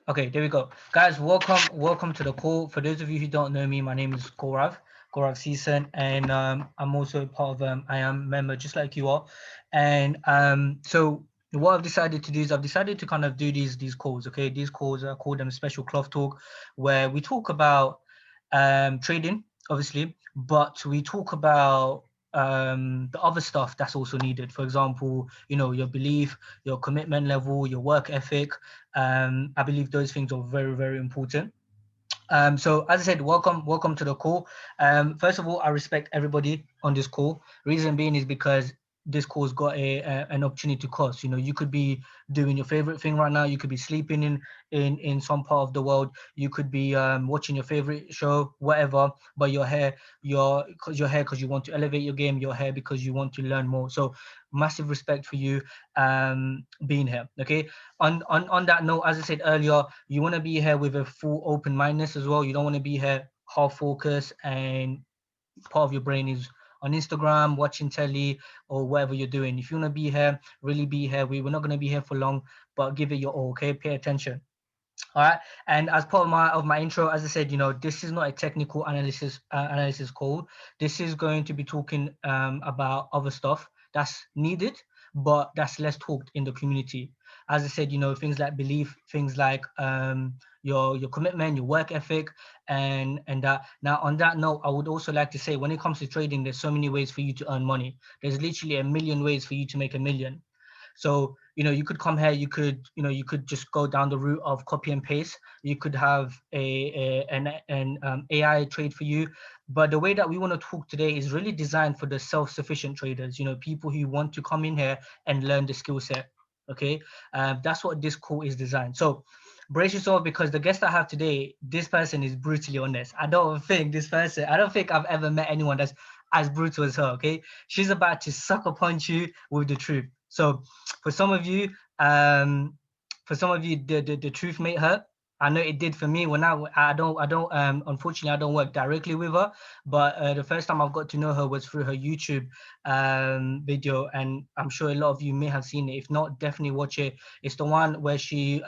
Okay, there we go. Guys, welcome to the call. For those of you who don't know me, my name is Gaurav Season, and I'm also part of I am member just like you are. And so what I've decided to do is I've decided to kind of do these calls, okay? These calls I call them special cloth talk, where we talk about trading, obviously, but we talk about the other stuff that's also needed. For example, your belief, your commitment level, your work ethic. I believe those things are very, very important. So as I said, welcome to the call. First of all, I respect everybody on this call. Reason being is because this call's got an opportunity cost. You could be doing your favorite thing right now. You could be sleeping in some part of the world. You could be watching your favorite show, whatever. But you're here because you want to elevate your game. You're here because you want to learn more. So massive respect for you being here. Okay. On that note, as I said earlier, you want to be here with a full open mindedness as well. You don't want to be here half focused and part of your brain is on Instagram, watching telly, or whatever you're doing. If you want to be here, really be here. We're not going to be here for long, but give it your all. Okay, pay attention. All right. And as part of my intro, as I said, this is not a technical analysis call. This is going to be talking about other stuff that's needed, but that's less talked in the community. As I said, things like belief, things like your commitment, your work ethic, and that. Now, on that note, I would also like to say, when it comes to trading, there's so many ways for you to earn money. There's literally a million ways for you to make a million. So, you could come here, you could just go down the route of copy and paste. You could have an AI trade for you. But the way that we want to talk today is really designed for the self-sufficient traders, people who want to come in here and learn the skill set. Okay. That's what this call is designed. So brace yourself because the guest I have today, this person is brutally honest. I don't think I've ever met anyone that's as brutal as her. Okay. She's about to sucker punch you with the truth. So for some of you, um, the truth may hurt. I know it did for me when I don't unfortunately I don't work directly with her, but the first time I've got to know her was through her YouTube video, and I'm sure a lot of you may have seen it. If not, definitely watch it. It's the one where she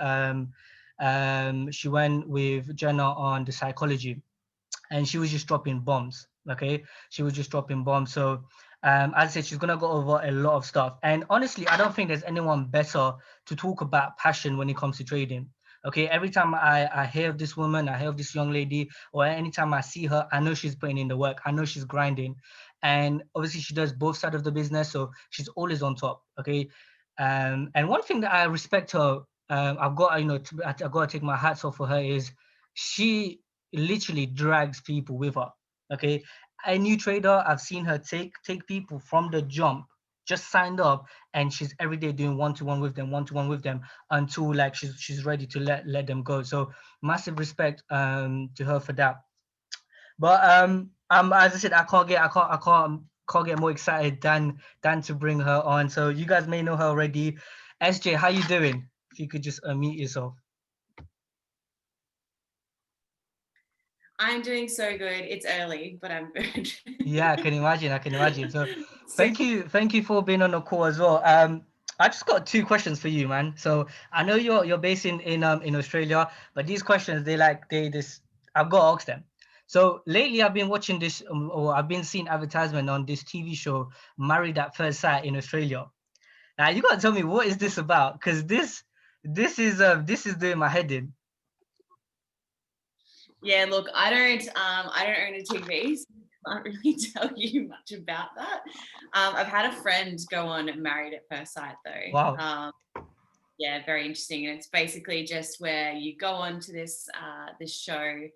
went with Jenna on the psychology, and she was just dropping bombs. Okay, she was just dropping bombs. So, as I said, she's gonna go over a lot of stuff. And honestly, I don't think there's anyone better to talk about passion when it comes to trading. Okay, every time I hear of this woman, I hear of this young lady, or anytime I see her, I know she's putting in the work. I know she's grinding, and obviously she does both sides of the business, so she's always on top. Okay, and one thing that I respect her, I've got I've got to take my hats off for her is she literally drags people with her. Okay, a new trader, I've seen her take people from the jump, just signed up, and she's every day doing one to one with them until like she's ready to let them go. So massive respect to her for that. But as I said, I can't get more excited than to bring her on. So you guys may know her already. SJ, how you doing? If you could just unmute yourself. I'm doing so good. It's early, but I'm good. Yeah, I can imagine. I can imagine. So, So, thank you for being on the call as well. I just got two questions for you, man. So I know you're based in Australia, but these questions they this I've got to ask them. So lately, I've been watching this, or I've been seeing advertisement on this TV show, Married at First Sight in Australia. Now you got to tell me what is this about? Because this is doing my head in. yeah, look, I don't own a TV, so I can't really tell you much about that. I've had a friend go on Married at First Sight though. Wow. Yeah, very interesting. And it's basically just where you go on to this show,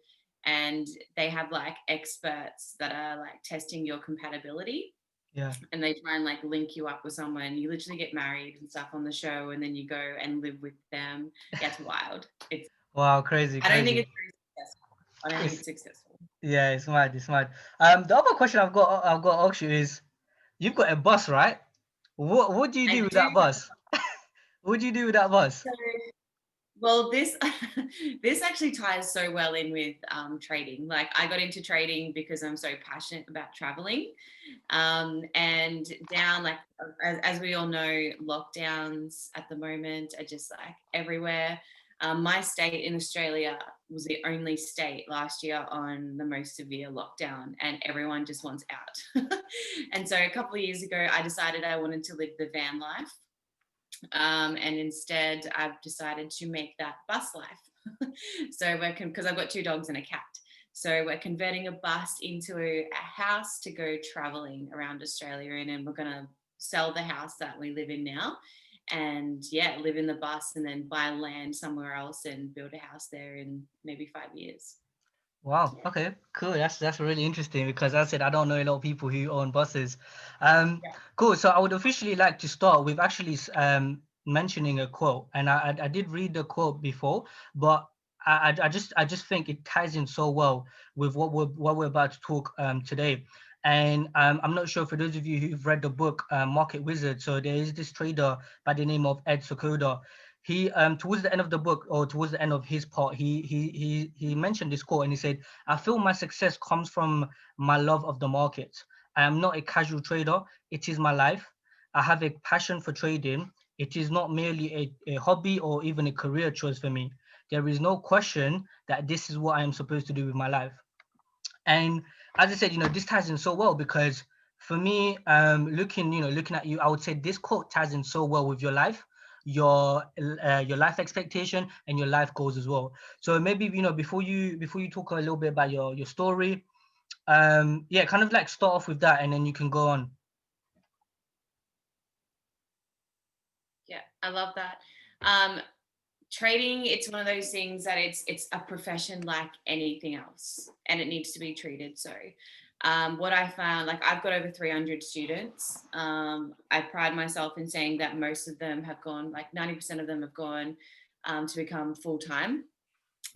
and they have like experts that are like testing your compatibility, Yeah. and they try and like link you up with someone. You literally get married and stuff on the show, and then you go and live with them. Yeah, it's wild. It's Wow. Crazy. I don't think Crazy. it's very successful. I don't think It's it's successful. Yeah. It's mad. It's mad. The other question I've got to ask you is, you've got a bus, right? What do you do I with do. that bus? What do you do with that bus? So, well, this this actually ties so well in with trading. Like, I got into trading because I'm so passionate about traveling, and down like as we all know, lockdowns at the moment are just like everywhere. My state in Australia was the only state last year on the most severe lockdown, and everyone just wants out. And so a couple of years ago, I decided I wanted to live the van life. And instead, I've decided to make that bus life. So because I've got 2 dogs and a cat. So we're converting a bus into a house to go traveling around Australia in, and we're going to sell the house that we live in now and yeah, live in the bus and then buy land somewhere else and build a house there in maybe 5 years. Wow. Okay. Cool. That's really interesting because as I said I don't know a lot of people who own buses. Yeah. Cool. So I would officially like to start with actually mentioning a quote, and I did read the quote before, but I just think it ties in so well with what we're about to talk today. And I'm not sure for those of you who've read the book Market Wizard. So there is this trader by the name of Ed Sokoda. He towards the end of the book, or towards the end of his part, he mentioned this quote, and he said, "I feel my success comes from my love of the market. I am not a casual trader. It is my life. I have a passion for trading. It is not merely a hobby or even a career choice for me. There is no question that this is what I am supposed to do with my life." And as I said, this ties in so well because for me, looking at you, I would say this quote ties in so well with your life, your life expectation and your life goals as well. So maybe before you talk a little bit about your story, yeah, kind of like start off with that, and then you can go on. Yeah, I love that. Um, Trading, it's one of those things that it's a profession like anything else, and it needs to be treated so. What I found, like I've got over 300 students. I pride myself in saying that most of them have gone, like 90% of them have gone to become full time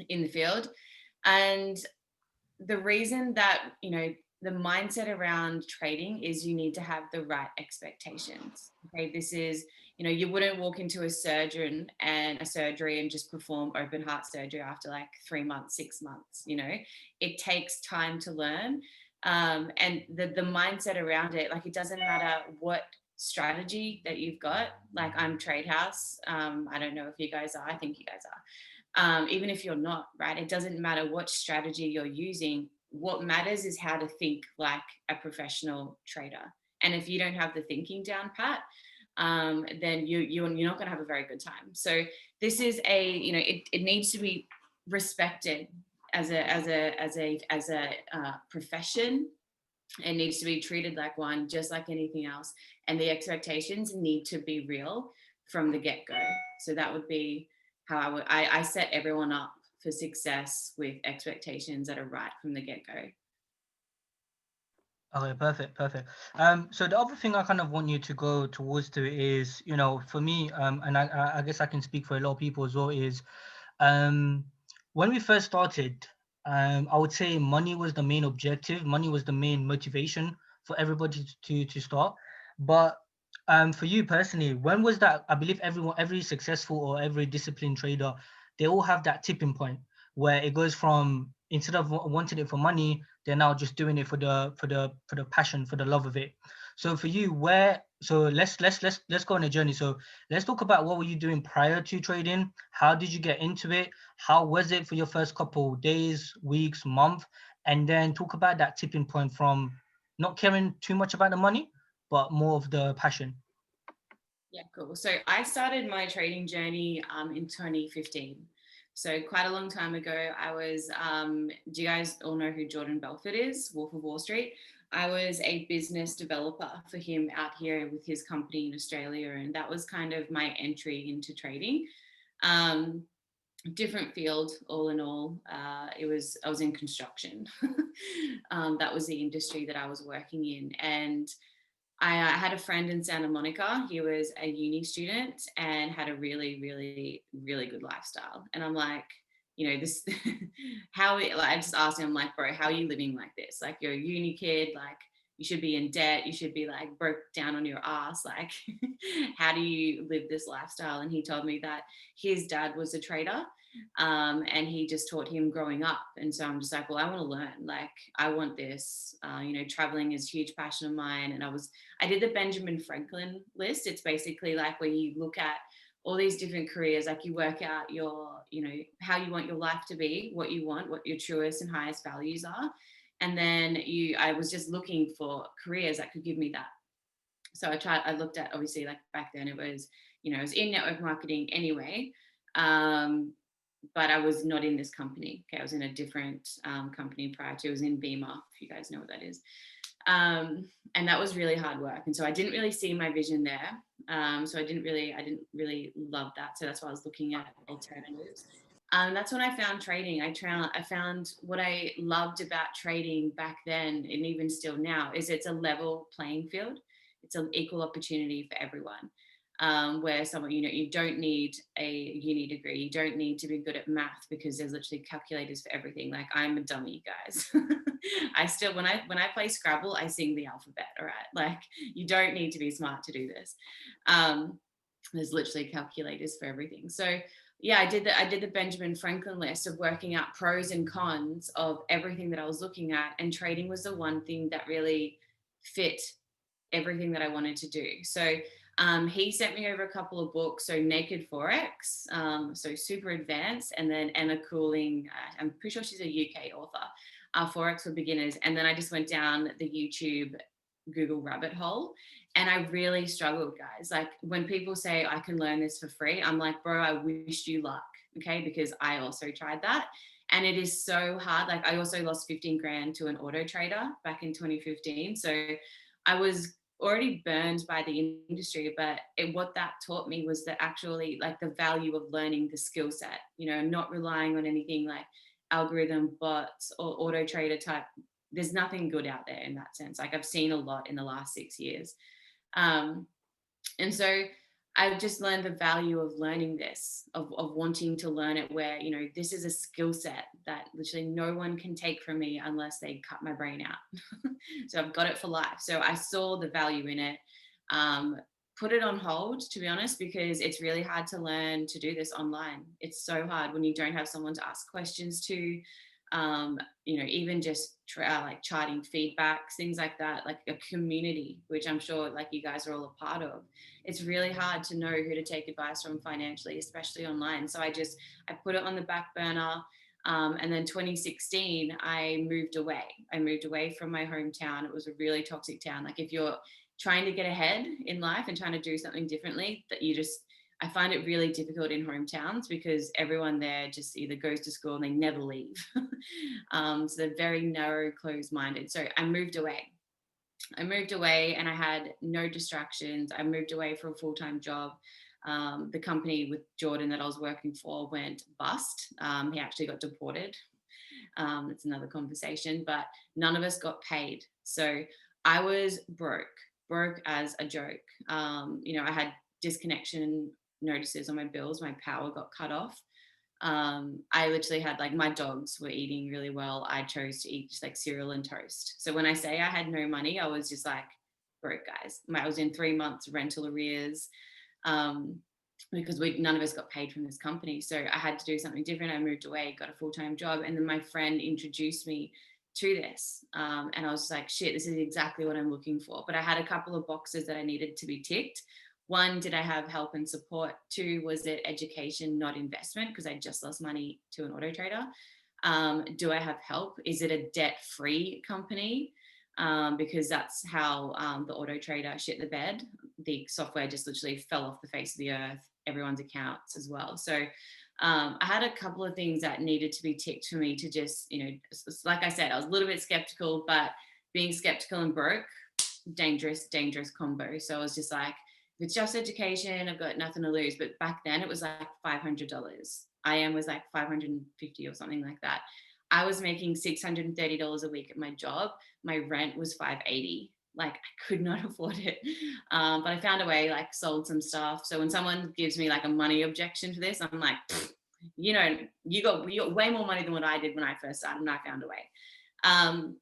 in the field. And the reason that, the mindset around trading is you need to have the right expectations. Okay, this is, you wouldn't walk into a surgeon and a surgery and just perform open heart surgery after like 3 months, 6 months. It takes time to learn. And the mindset around it, like it doesn't matter what strategy that you've got. Like I'm Trade House. I don't know if you guys are. I think you guys are. Even if you're not, right? It doesn't matter what strategy you're using. What matters is how to think like a professional trader. And if you don't have the thinking down pat, then you're not going to have a very good time. So this is it needs to be respected as a profession. It needs to be treated like one, just like anything else. And the expectations need to be real from the get-go. So that would be how I set everyone up for success with expectations that are right from the get-go. Okay, perfect, perfect. So the other thing I kind of want you to go towards to is, for me, and I guess I can speak for a lot of people as well, is um, when we first started, I would say money was the main objective, money was the main motivation for everybody to start. But for you personally, when was that? I believe every successful or every disciplined trader, they all have that tipping point where it goes from instead of wanting it for money, they're now just doing it for the passion, for the love of it. So for you, let's go on a journey. So let's talk about what were you doing prior to trading? How did you get into it? How was it for your first couple days, weeks, month? And then talk about that tipping point from not caring too much about the money, but more of the passion. Yeah, cool. So I started my trading journey in 2015. So quite a long time ago. Do you guys all know who Jordan Belfort is? Wolf of Wall Street. I was a business developer for him out here with his company in Australia. And that was kind of my entry into trading. Um, Different field, all in all. I was in construction. That was the industry that I was working in. And I had a friend in Santa Monica. He was a uni student and had a really, really, really good lifestyle. And I'm like, this, I just asked him, I'm like, bro, how are you living like this? Like, you're a uni kid, like, you should be in debt. You should be like broke down on your ass. Like, how do you live this lifestyle? And he told me that his dad was a trader, and he just taught him growing up. And so I'm just like, well, I want to learn. Like, I want this. Traveling is a huge passion of mine. And I did the Benjamin Franklin list. It's basically like where you look at all these different careers. Like you work out your, you know, how you want your life to be, what you want, what your truest and highest values are. And then I was just looking for careers that could give me that. So I looked at, obviously, like back then it was, you know, I was in network marketing anyway. Um, but I was not in this company. Okay, I was in a different company prior to. I was in Beamer, if you guys know what that is. And that was really hard work. And so I didn't really see my vision there. So I didn't really love that. So that's why I was looking at alternatives. That's when I found trading. I found what I loved about trading back then, and even still now, is it's a level playing field. It's an equal opportunity for everyone. Where someone, you know, you don't need a uni degree, you don't need to be good at math, because there's literally calculators for everything. Like, I'm a dummy, guys. I still, when I play Scrabble, I sing the alphabet. All right, like, you don't need to be smart to do this. There's literally calculators for everything. So yeah, I did the Benjamin Franklin list of working out pros and cons of everything that I was looking at, and trading was the one thing that really fit everything that I wanted to do. So he sent me over a couple of books. So Naked Forex, so super advanced, and then Emma Cooling, I'm pretty sure she's a UK author, Forex for Beginners. And then I just went down the YouTube Google rabbit hole, and I really struggled, guys. Like, when people say I can learn this for free, I'm like, bro, I wish you luck. Okay, because I also tried that, and it is so hard. Like, I also lost 15 grand to an auto trader back in 2015. So I was already burned by the industry, but what that taught me was that actually, like, the value of learning the skill set, you know, not relying on anything like algorithm bots or auto trader type. There's nothing good out there in that sense. Like, I've seen a lot in the last 6 years. And so I've just learned the value of learning this, of wanting to learn it, where, you know, this is a skill set that literally no one can take from me unless they cut my brain out. So I've got it for life. So I saw the value in it, put it on hold, to be honest, because it's really hard to learn to do this online. It's so hard when you don't have someone to ask questions to. You know, even just like charting feedbacks, things like that, like a community, which I'm sure like you guys are all a part of. It's really hard to know who to take advice from financially, especially online. So I put it on the back burner. And then 2016, I moved away. I moved away from my hometown. It was a really toxic town. Like, if you're trying to get ahead in life and trying to do something differently, I find it really difficult in hometowns, because everyone there just either goes to school and they never leave. So they're very narrow, closed-minded. So I moved away. And I had no distractions. I moved away for a full-time job. The company with Jordan that I was working for went bust. He actually got deported. It's another conversation, but none of us got paid. So I was broke as a joke. You know, I had disconnection notices on my bills. My power got cut off. I literally had, like, my dogs were eating really well. I chose to eat just like cereal and toast. So when I say I had no money, I was just like broke, guys. I was in 3 months rental arrears, because none of us got paid from this company. So I had to do something different. I moved away, got a full-time job, and then my friend introduced me to this. And I was like, shit, this is exactly what I'm looking for. But I had a couple of boxes that I needed to be ticked. One, did I have help and support? Two, was it education, not investment? Because I just lost money to an auto trader. Do I have help? Is it a debt-free company? Because that's how the auto trader shit the bed. The software just literally fell off the face of the earth, everyone's accounts as well. So I had a couple of things that needed to be ticked for me to just, you know, like I said, I was a little bit skeptical, but being skeptical and broke, dangerous combo. So I was just like, if it's just education, I've got nothing to lose. But back then it was like $500. IM was like $550 or something like that. I was making $630 a week at my job. My rent was $580. Like, I could not afford it. But I found a way, like, sold some stuff. So when someone gives me like a money objection for this, I'm like, you know, you got way more money than what I did when I first started, and I found a way.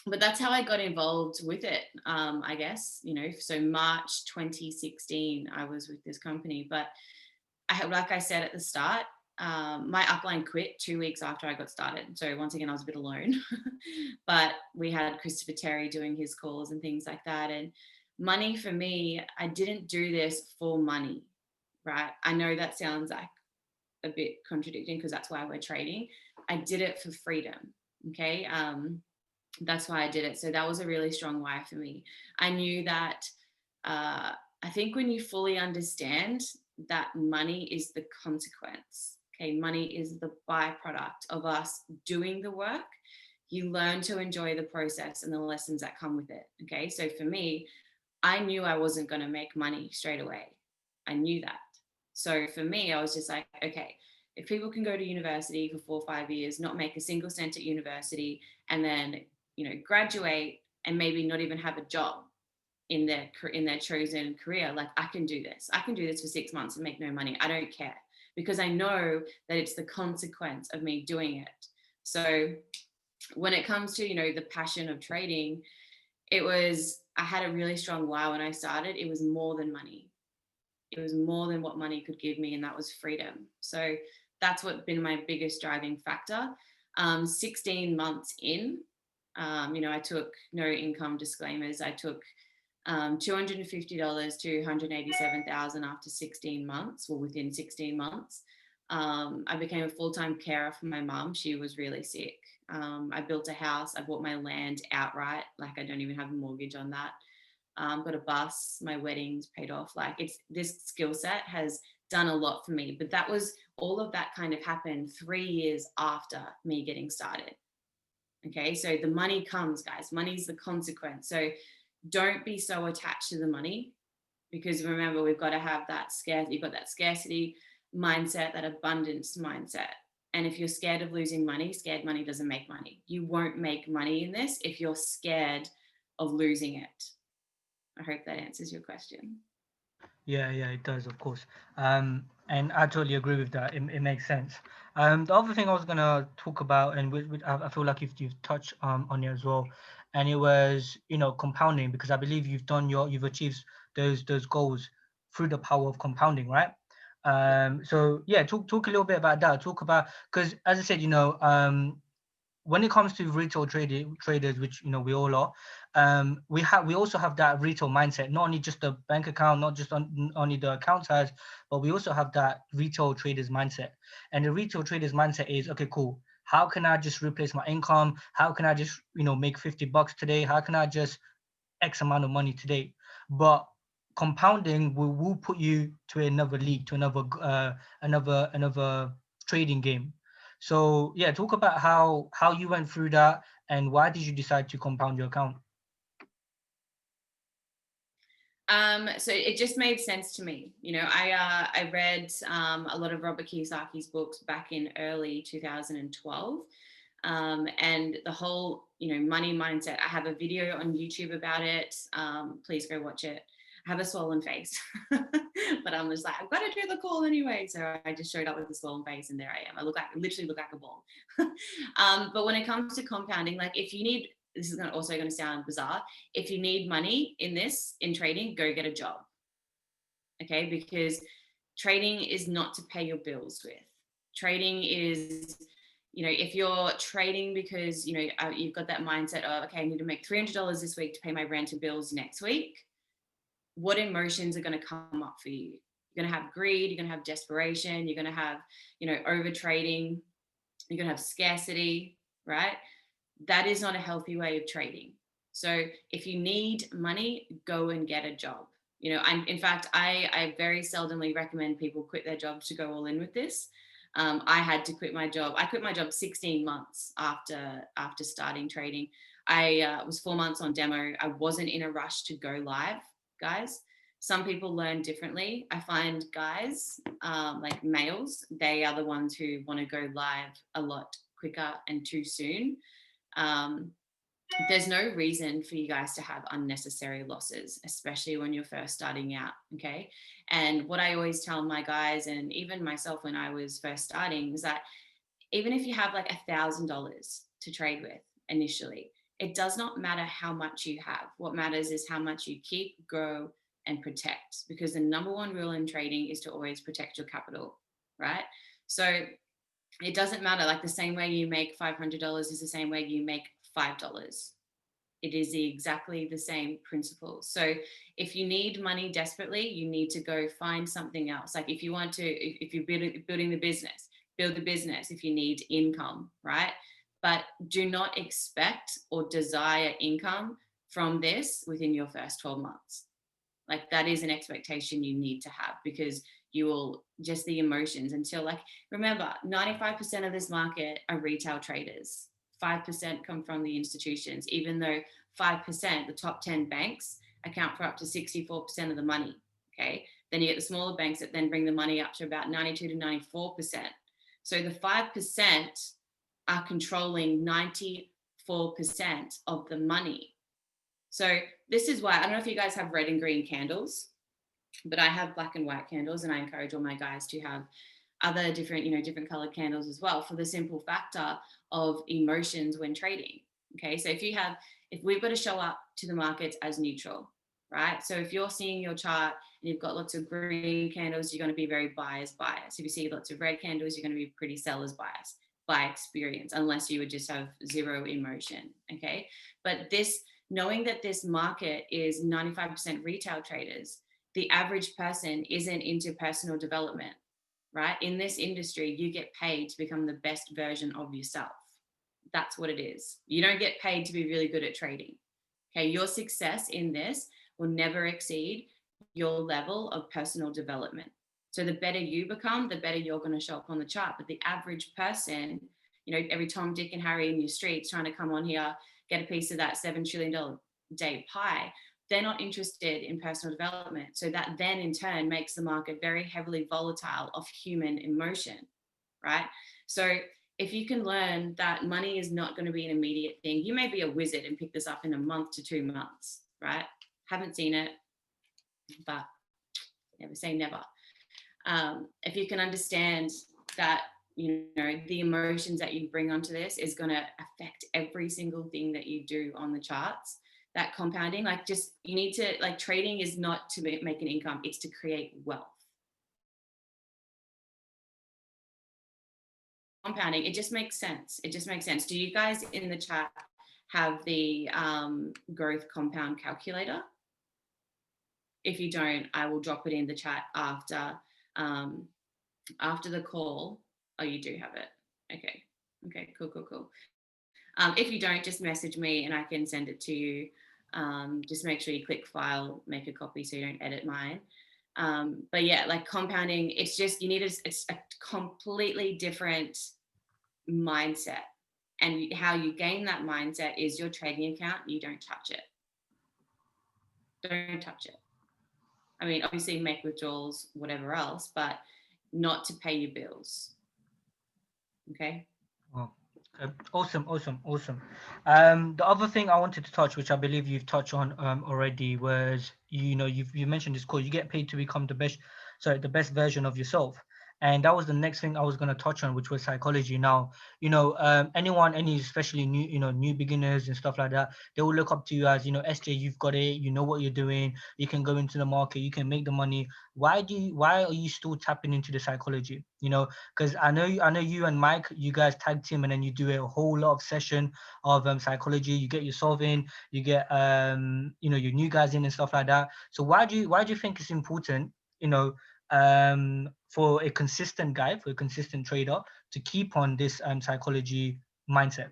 But that's how I got involved with it, I guess, you know. So March 2016, I was with this company. But like I said at the start, my upline quit 2 weeks after I got started. So once again, I was a bit alone. But we had Christopher Terry doing his calls and things like that. And money for me, I didn't do this for money, right? I know that sounds like a bit contradicting because that's why we're trading. I did it for freedom. Okay. That's why I did it. So that was a really strong why for me. I knew that I think when you fully understand that money is the consequence, okay, money is the byproduct of us doing the work, you learn to enjoy the process and the lessons that come with it. Okay. So for me, I knew I wasn't going to make money straight away. I knew that. So for me, I was just like, okay, if people can go to university for 4 or 5 years, not make a single cent at university, and then, graduate and maybe not even have a job in their chosen career, like I can do this. I can do this for 6 months and make no money. I don't care, because I know that it's the consequence of me doing it. So when it comes to, the passion of trading, I had a really strong why when I started. It was more than money. It was more than what money could give me, and that was freedom. So that's what's been my biggest driving factor. 16 months in, I took no income disclaimers. I took $250 to $187,000 after 16 months, or within 16 months. I became a full-time carer for my mum. She was really sick. I built a house. I bought my land outright. Like, I don't even have a mortgage on that. Got a bus, my weddings paid off. Like, this skill set has done a lot for me. But all of that kind of happened 3 years after me getting started. Okay, so the money comes, guys. Money's the consequence. So don't be so attached to the money, because remember, we've got to have that scarcity. You've got that scarcity mindset, that abundance mindset. And if you're scared of losing money, scared money doesn't make money. You won't make money in this if you're scared of losing it. I hope that answers your question. Yeah, yeah, it does, of course. And I totally agree with that. It makes sense. The other thing I was gonna talk about, and I feel like you've touched on it as well, and it was, compounding, because I believe you've achieved those goals through the power of compounding, right? Yeah. So yeah, talk a little bit about that. Talk about, because as I said, when it comes to retail traders, which we all are, we also have that retail mindset. Not only just the bank account, not just only the account size, but we also have that retail traders mindset. And the retail traders mindset is, okay, cool. How can I just replace my income? How can I just make $50 today? How can I just X amount of money today? But compounding will put you to another league, to another trading game. So yeah, talk about how you went through that, and why did you decide to compound your account? So it just made sense to me. I read a lot of Robert Kiyosaki's books back in early 2012, and the whole money mindset. I have a video on YouTube about it. Please go watch it. I have a swollen face, but I'm just like, I've got to do the call anyway. So I just showed up with a swollen face, and there I am. I literally look like a ball. But when it comes to compounding, like, if you need, this is also going to sound bizarre, if you need money in trading, go get a job. Okay, because trading is not to pay your bills with. Trading is, if you're trading because you've got that mindset of, okay, I need to make $300 this week to pay my rent and bills next week, what emotions are going to come up for you? You're going to have greed, you're going to have desperation, you're going to have, over trading, you're going to have scarcity, right? That is not a healthy way of trading. So if you need money, go and get a job. In fact, I very seldomly recommend people quit their jobs to go all in with this. I had to quit my job. I quit my job 16 months after starting trading. I was 4 months on demo. I wasn't in a rush to go live, guys. Some people learn differently. I find guys, like males, they are the ones who want to go live a lot quicker and too soon. There's no reason for you guys to have unnecessary losses, especially when you're first starting out. Okay. And what I always tell my guys, and even myself when I was first starting, is that even if you have like $1,000 to trade with initially, it does not matter how much you have. What matters is how much you keep, grow, and protect, because the number one rule in trading is to always protect your capital, right? So it doesn't matter. Like, the same way you make $500 is the same way you make $5. It is exactly the same principle. So if you need money desperately, you need to go find something else. Like if you want to, if you're building the business, build the business if you need income, right? But do not expect or desire income from this within your first 12 months. Like that is an expectation you need to have, because you will just the emotions until, like, remember 95% of this market are retail traders. 5% come from the institutions, even though 5%, the top 10 banks account for up to 64% of the money. Okay. Then you get the smaller banks that then bring the money up to about 92 to 94%. So the 5% are controlling 94% of the money. So this is why, I don't know if you guys have red and green candles, but I have black and white candles, and I encourage all my guys to have other different, different colored candles as well, for the simple factor of emotions when trading. Okay. So if we've got to show up to the markets as neutral, right? So if you're seeing your chart and you've got lots of green candles, you're going to be very buyers biased. If you see lots of red candles, you're going to be pretty sellers biased by experience, unless you would just have zero emotion. Okay. But knowing that this market is 95% retail traders, the average person isn't into personal development, right? In this industry, you get paid to become the best version of yourself. That's what it is. You don't get paid to be really good at trading. Okay. Your success in this will never exceed your level of personal development. So the better you become, the better you're going to show up on the chart. But the average person, every Tom, Dick, and Harry in your streets trying to come on here, get a piece of that $7 trillion day pie, they're not interested in personal development. So that then in turn makes the market very heavily volatile of human emotion, right? So if you can learn that money is not going to be an immediate thing, you may be a wizard and pick this up in a month to 2 months, right? Haven't seen it, but never say never. If you can understand that, the emotions that you bring onto this is going to affect every single thing that you do on the charts, that compounding, you need to, trading is not to make an income, it's to create wealth. Compounding, it just makes sense. It just makes sense. Do you guys in the chat have the growth compound calculator? If you don't, I will drop it in the chat after the call. Oh, you do have it. Okay, cool. If you don't, just message me and I can send it to you. Just make sure you click file, make a copy so you don't edit mine. But yeah, compounding, it's just, it's a completely different mindset. And how you gain that mindset is your trading account. You don't touch it. Don't touch it. I mean, obviously make withdrawals, whatever else, but not to pay your bills. Okay. Oh, awesome. The other thing I wanted to touch, which I believe you've touched on already, was you mentioned this call. You get paid to become the best version of yourself. And that was the next thing I was going to touch on, which was psychology. Now, especially new beginners and stuff like that, they will look up to you as, SJ, you've got it, you know what you're doing, you can go into the market, you can make the money. Why are you still tapping into the psychology? Because I know you and Mike, you guys tag team, and then you do a whole lot of session of psychology. You get yourself in, you get your new guys in and stuff like that. So why do you think it's important, for a consistent guy, for a consistent trader, to keep on this psychology mindset?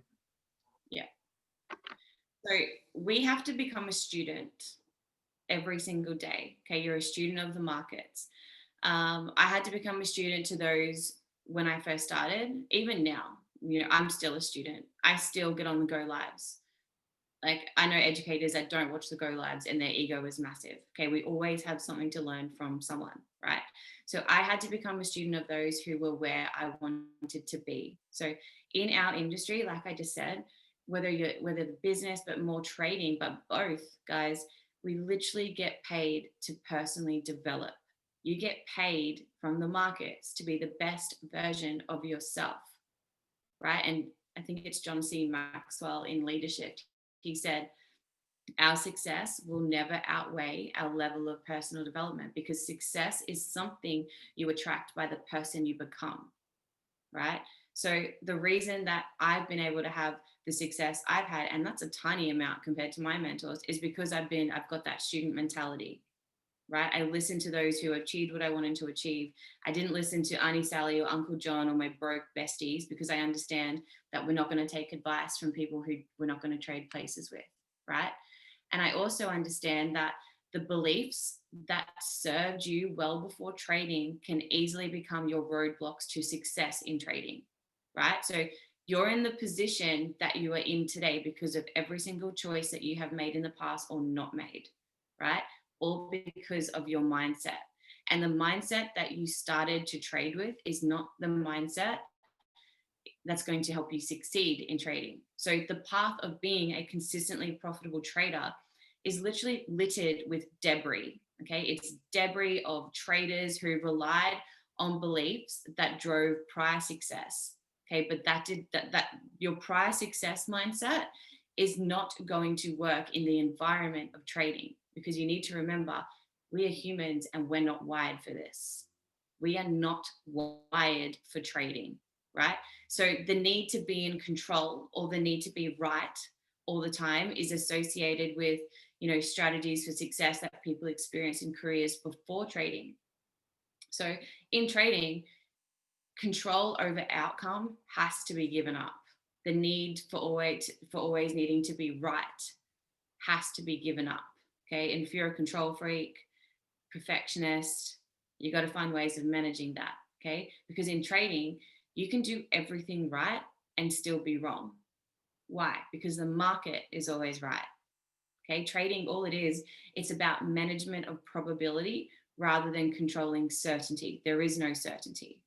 Yeah. So we have to become a student every single day. Okay, you're a student of the markets. I had to become a student to those when I first started. Even now, I'm still a student. I still get on the go lives. I know educators that don't watch the go lives and their ego is massive. Okay, we always have something to learn from someone, right? So I had to become a student of those who were where I wanted to be. So in our industry, like I just said, whether the business, but more trading, but both, guys, we literally get paid to personally develop. You get paid from the markets to be the best version of yourself, right? And I think it's John C. Maxwell in Leadership. He said, our success will never outweigh our level of personal development, because success is something you attract by the person you become, right? So the reason that I've been able to have the success I've had, and that's a tiny amount compared to my mentors, is because I've got that student mentality, right? I listened to those who achieved what I wanted to achieve. I didn't listen to Auntie Sally or Uncle John or my broke besties, because I understand that we're not going to take advice from people who we're not going to trade places with, right? And I also understand that the beliefs that served you well before trading can easily become your roadblocks to success in trading, right? So you're in the position that you are in today because of every single choice that you have made in the past or not made, right? All because of your mindset. And the mindset that you started to trade with is not the mindset that's going to help you succeed in trading. So the path of being a consistently profitable trader is literally littered with debris. Okay, it's debris of traders who relied on beliefs that drove prior success. Okay, but that your prior success mindset is not going to work in the environment of trading, because you need to remember, we are humans and we're not wired for this. We are not wired for trading, right? So the need to be in control or the need to be right all the time is associated with, strategies for success that people experience in careers before trading. So in trading, control over outcome has to be given up. The need for always needing to be right has to be given up. Okay. And if you're a control freak, perfectionist, you got to find ways of managing that. Okay. Because in trading, you can do everything right and still be wrong. Why? Because the market is always right. Okay. Trading, all it is, it's about management of probability rather than controlling certainty. There is no certainty.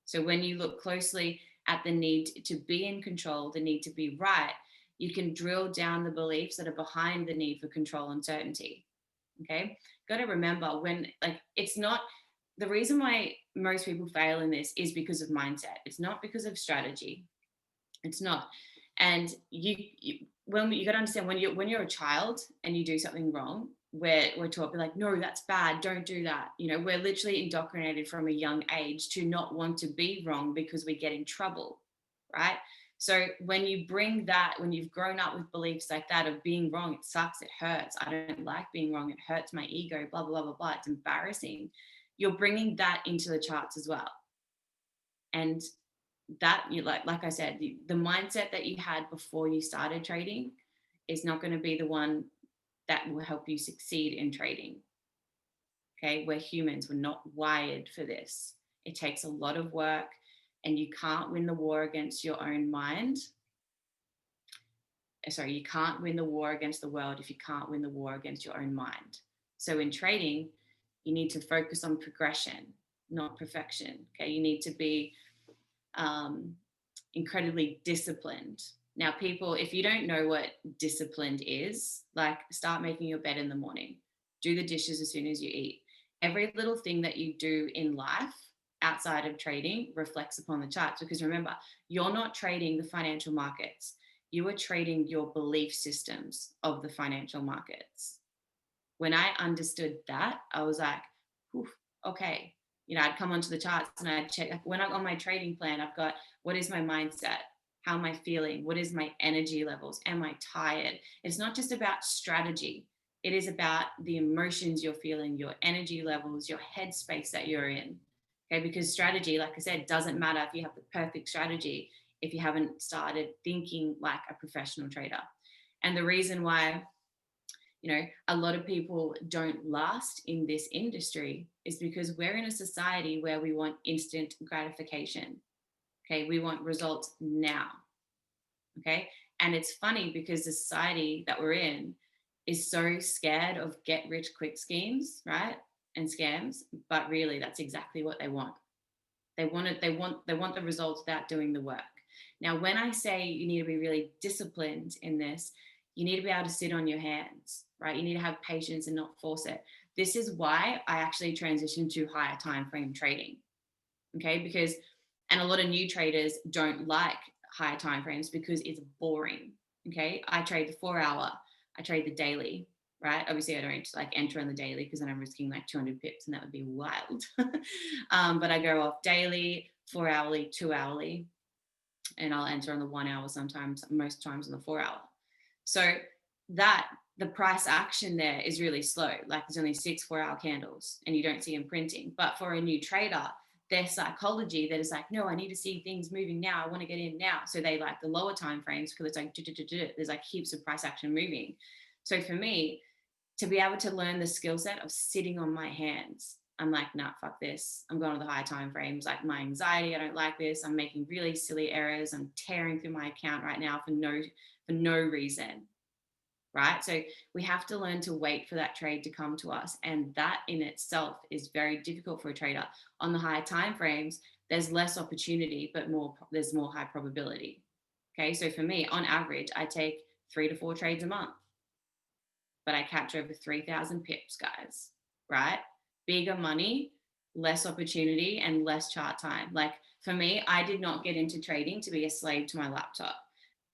So when you look closely at the need to be in control, the need to be right, you can drill down the beliefs that are behind the need for control and certainty. Okay. Got to remember, when, like, it's not, the reason why most people fail in this is because of mindset. It's not because of strategy. It's not. And when you got to understand, when you're a child and you do something wrong, we're taught, be like, no, that's bad, don't do that. We're literally indoctrinated from a young age to not want to be wrong because we get in trouble, right? So when you bring that, when you've grown up with beliefs like that of being wrong, it sucks, it hurts, I don't like being wrong, it hurts my ego, blah blah blah blah blah, it's embarrassing. You're bringing that into the charts as well. And that, like I said, the mindset that you had before you started trading is not going to be the one that will help you succeed in trading. Okay, we're humans, we're not wired for this. It takes a lot of work, and you can't win the war against your own mind. Sorry, you can't win the war against the world if you can't win the war against your own mind. So in trading, you need to focus on progression, not perfection. Okay, you need to be incredibly disciplined. Now, people, if you don't know what disciplined is, like, start making your bed in the morning, do the dishes as soon as you eat. Every little thing that you do in life outside of trading reflects upon the charts, because remember, you're not trading the financial markets. You are trading your belief systems of the financial markets. When I understood that, I was like, okay. I'd come onto the charts and I'd check, like, when I'm on my trading plan, I've got, what is my mindset? How am I feeling? What is my energy levels? Am I tired? It's not just about strategy. It is about the emotions you're feeling, your energy levels, your headspace that you're in. Okay, because strategy, like I said, doesn't matter if you have the perfect strategy if you haven't started thinking like a professional trader. And the reason why a lot of people don't last in this industry is because we're in a society where we want instant gratification. Okay, we want results now. Okay, and it's funny because the society that we're in is so scared of get rich quick schemes, right? And scams, but really that's exactly what they want. They want it, they want the results without doing the work. Now, when I say you need to be really disciplined in this, you need to be able to sit on your hands, right? You need to have patience and not force it. This is why I actually transitioned to higher time frame trading. Okay, because, and a lot of new traders don't like higher time frames because it's boring. Okay, I trade the 4 hour, I trade the daily, right? Obviously, I don't like enter on the daily because then I'm risking like 200 pips and that would be wild. But I go off daily, 4 hourly, 2 hourly. and I'll enter on the 1 hour, sometimes, most times on the 4 hour. So that the price action there is really slow. Like there's only 6 4-hour candles and you don't see them printing. But for a new trader, their psychology that is like, no, I need to see things moving now. I want to get in now. So they like the lower time frames because it's like, there's like heaps of price action moving. So for me, to be able to learn the skill set of sitting on my hands, I'm like, nah, fuck this. I'm going to the high time frames. Like my anxiety, I don't like this. I'm making really silly errors. I'm tearing through my account right now for no reason. Right? So we have to learn to wait for that trade to come to us. And that in itself is very difficult for a trader. On the higher time frames, there's less opportunity, but there's more high probability. Okay. So for me, on average, I take 3 to 4 trades a month, but I catch over 3,000 pips, guys. Right? Bigger money, less opportunity, and less chart time. Like for me, I did not get into trading to be a slave to my laptop.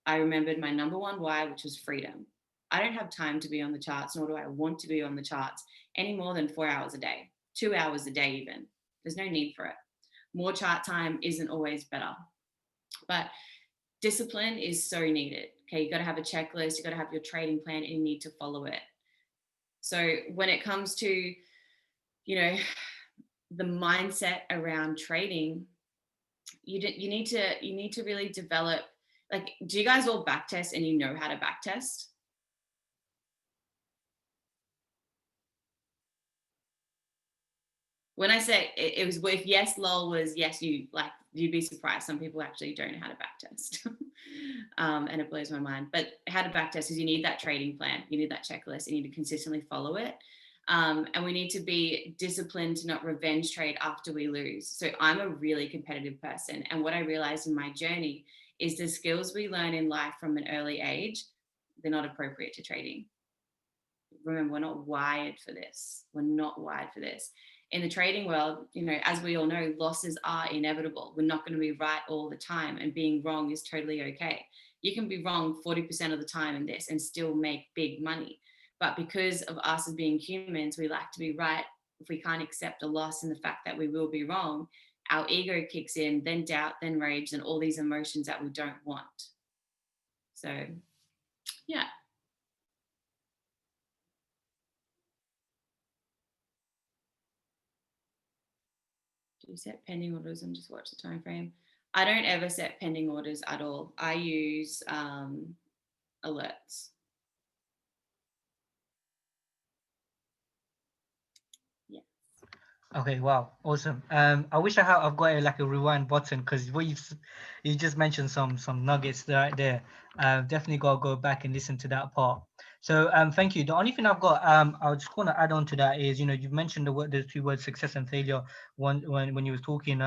I remembered my number one why, which was freedom. I don't have time to be on the charts, nor do I want to be on the charts any more than 4 hours a day, 2 hours a day even. There's no need for it. More chart time isn't always better. But discipline is so needed. Okay, you got to have a checklist, you got to have your trading plan, and you need to follow it. So when it comes to, you know, the mindset around trading, you need to really develop. Like, do you guys all backtest and you know how to backtest? When I say it was, if yes, lol was yes, you'd be surprised. Some people actually don't know how to backtest. And it blows my mind. But how to backtest is you need that trading plan, you need that checklist, you need to consistently follow it. And we need to be disciplined to not revenge trade after we lose. So I'm a really competitive person. And what I realized in my journey is the skills we learn in life from an early age, they're not appropriate to trading. Remember, we're not wired for this. We're not wired for this. In the trading world, you know, as we all know, losses are inevitable. We're not going to be right all the time, and being wrong is totally okay. You can be wrong 40% of the time in this and still make big money. But because of us as being humans, we like to be right. If we can't accept a loss and the fact that we will be wrong, our ego kicks in, then doubt, then rage, and all these emotions that we don't want. So, yeah. Do you set pending orders and just watch the time frame? I don't ever set pending orders at all. I use alerts. Yeah. Okay, wow, awesome. I wish I've got like a rewind button, because what you just mentioned some nuggets right there. Definitely gotta go back and listen to that part. So thank you. The only thing I've got I just want to add on to that is, you know, you've mentioned the 2 words success and failure when you was talking,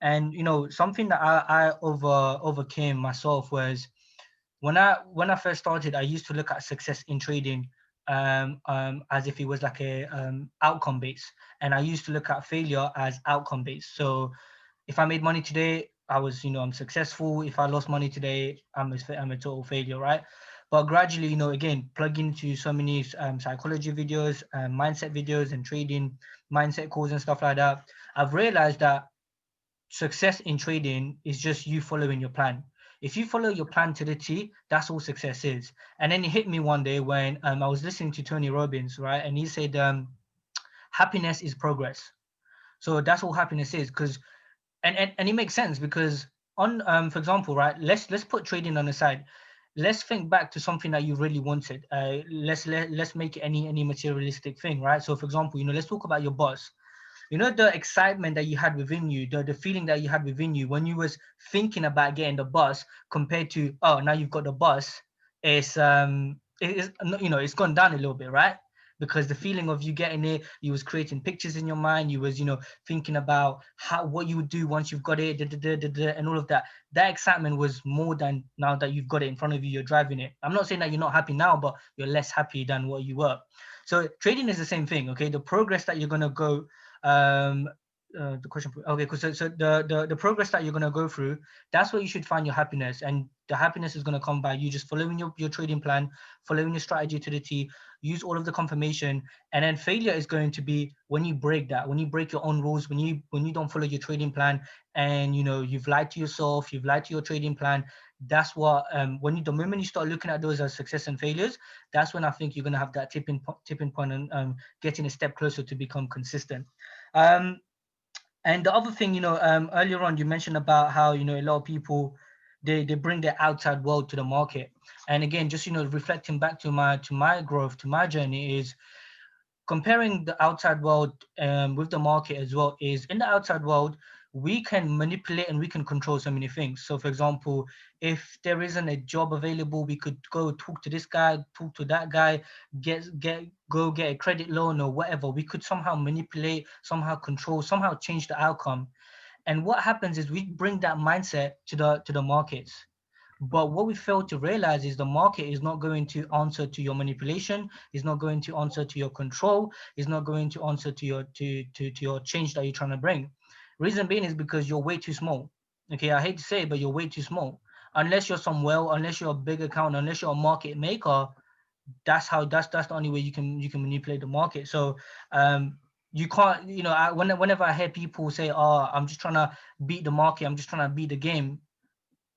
and you know, something that I overcame myself was when I first started, I used to look at success in trading as if it was like a outcome based, and I used to look at failure as outcome based. So if I made money today, I'm successful. If I lost money today, I'm a total failure, right? But gradually, again, plug into so many psychology videos, mindset videos, and trading mindset calls and stuff like that. I've realized that success in trading is just you following your plan. If you follow your plan to the T, that's all success is. And then it hit me one day when I was listening to Tony Robbins, right? And he said, happiness is progress. So that's all happiness is. Because and it makes sense, because on for example, right, let's put trading on the side. Let's think back to something that you really wanted. Let's make it any materialistic thing, right? So for example, let's talk about your boss. The excitement that you had within you, the feeling that you had within you when you was thinking about getting the bus, compared to, oh, now you've got the bus. It's gone down a little bit, right? Because the feeling of you getting it, you was creating pictures in your mind, you was thinking about what you would do once you've got it, and all of that. That excitement was more than now that you've got it in front of you, you're driving it. I'm not saying that you're not happy now, but you're less happy than what you were. So trading is the same thing. Okay, the progress that you're going to go the question. Okay, because so the progress that you're gonna go through, that's where you should find your happiness, and the happiness is gonna come by you just following your trading plan, following your strategy to the T. Use all of the confirmation, and then failure is going to be when you break that, when you break your own rules, when you don't follow your trading plan, and you know you've lied to yourself, you've lied to your trading plan. That's what when you the moment you start looking at those as success and failures, that's when I think you're gonna have that tipping point and getting a step closer to become consistent. Um, and the other thing, earlier on you mentioned about how a lot of people they bring their outside world to the market. And again, just reflecting back to my growth, to my journey, is comparing the outside world with the market as well. Is in the outside world we can manipulate and we can control so many things. So for example, if there isn't a job available, we could go talk to this guy, talk to that guy, go get a credit loan or whatever. We could somehow manipulate, somehow control, somehow change the outcome. And what happens is we bring that mindset to the markets. But what we fail to realize is the market is not going to answer to your manipulation, is not going to answer to your control, is not going to answer to your change that you're trying to bring. Reason being is because you're way too small. Okay, I hate to say it, but you're way too small. Unless you're somewhere, unless you're a big account, unless you're a market maker, that's the only way you can manipulate the market. So you can't, whenever I hear people say, oh, I'm just trying to beat the market, I'm just trying to beat the game.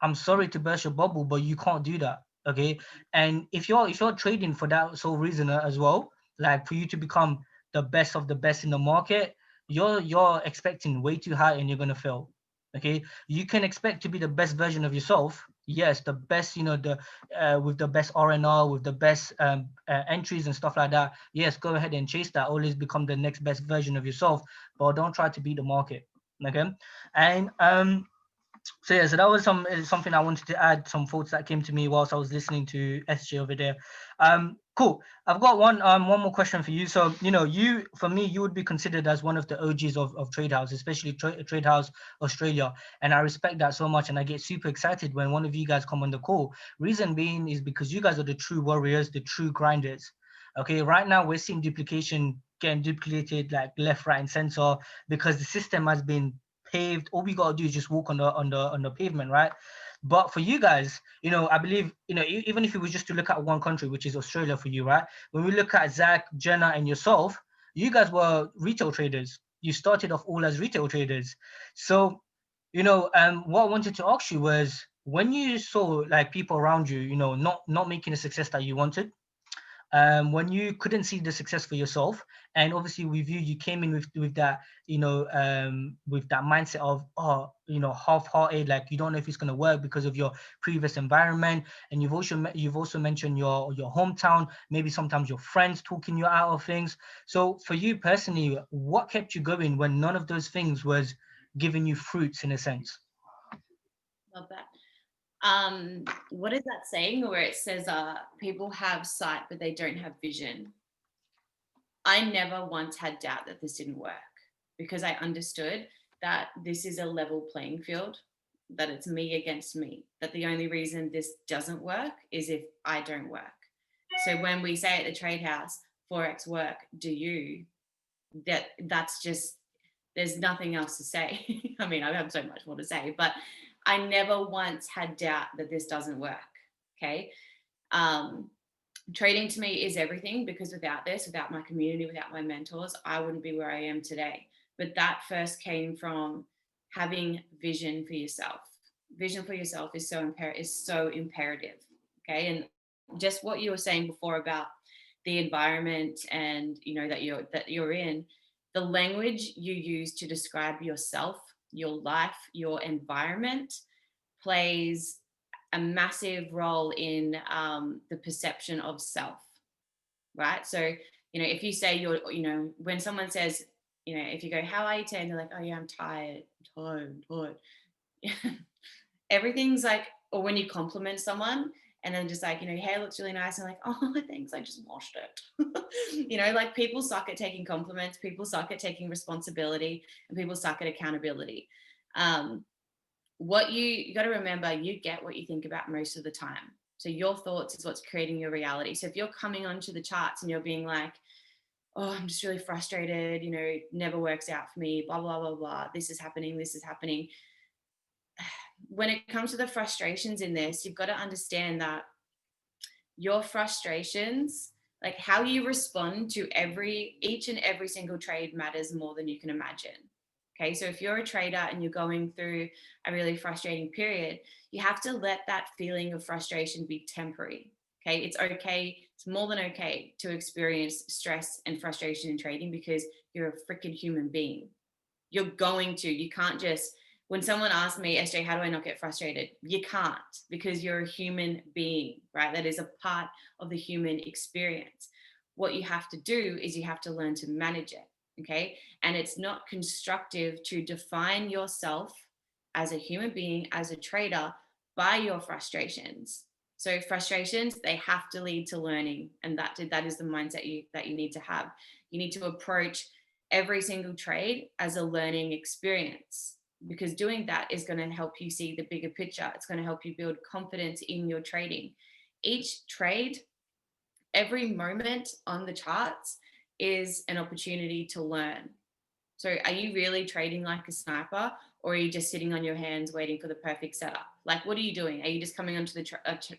I'm sorry to burst your bubble, but you can't do that. Okay. And if you're trading for that sole reason as well, like for you to become the best of the best in the market, you're expecting way too high and you're gonna fail. Okay. You can expect to be the best version of yourself. Yes, the best, the with the best RNR, with the best entries and stuff like that. Yes, go ahead and chase that. Always become the next best version of yourself, but don't try to beat the market. Okay. And so yeah, so that was something I wanted to add, some thoughts that came to me whilst I was listening to SJ over there. Cool. I've got one more question for you. So you, for me, you would be considered as one of the OGs of Trade House, especially Trade House Australia, and I respect that so much, and I get super excited when one of you guys come on the call. Reason being is because you guys are the true warriors, the true grinders. Okay, right now we're seeing duplication getting duplicated like left, right, and center because the system has been paved. All we gotta do is just walk on the pavement, right? But for you guys, I believe, even if it was just to look at one country, which is Australia for you, right? When we look at Zach, Jenna, and yourself, you guys were retail traders. You started off all as retail traders. So, what I wanted to ask you was when you saw like people around you, not making the success that you wanted, when you couldn't see the success for yourself, and obviously with you, you came in with that, with that mindset of, oh, half-hearted, like you don't know if it's going to work because of your previous environment, and you've also mentioned your hometown, maybe sometimes your friends talking you out of things. So for you personally, what kept you going when none of those things was giving you fruits in a sense? Love that. What is that saying where it says, people have sight, but they don't have vision? I never once had doubt that this didn't work because I understood that this is a level playing field, that it's me against me, that the only reason this doesn't work is if I don't work. So when we say at the trade house, Forex work, do you, that's just, there's nothing else to say. I mean, I have so much more to say, but I never once had doubt that this doesn't work. Okay. Trading to me is everything because without this, without my community, without my mentors, I wouldn't be where I am today. But that first came from having vision for yourself. Vision for yourself is so imperative. Okay. And just what you were saying before about the environment and that you're in, the language you use to describe yourself, your life, your environment plays a massive role in the perception of self, right? So, if you say when someone says, if you go, how are you today? And they're like, oh yeah, I'm tired, I'm tired. Everything's like, or when you compliment someone and then just like, your hair looks really nice, and like, oh, thanks, I just washed it. Like people suck at taking compliments, people suck at taking responsibility, and people suck at accountability. What you got to remember, you get what you think about most of the time. So your thoughts is what's creating your reality. So if you're coming onto the charts and you're being like, oh, I'm just really frustrated, you know, it never works out for me, blah, blah, blah, blah. This is happening, this is happening. When it comes to the frustrations in this, you've got to understand that your frustrations, like how you respond to each and every single trade matters more than you can imagine. Okay, so if you're a trader and you're going through a really frustrating period, you have to let that feeling of frustration be temporary. Okay, it's okay, it's more than okay to experience stress and frustration in trading because you're a freaking human being. You can't just, when someone asks me, SJ, how do I not get frustrated? You can't, because you're a human being, right? That is a part of the human experience. What you have to do is you have to learn to manage it. Okay. And it's not constructive to define yourself as a human being, as a trader, by your frustrations. So frustrations, they have to lead to learning. And that is the mindset that you need to have. You need to approach every single trade as a learning experience, because doing that is going to help you see the bigger picture. It's going to help you build confidence in your trading. Each trade, every moment on the charts is an opportunity to learn. So are you really trading like a sniper, or are you just sitting on your hands waiting for the perfect setup? Like, what are you doing? Are you just coming onto the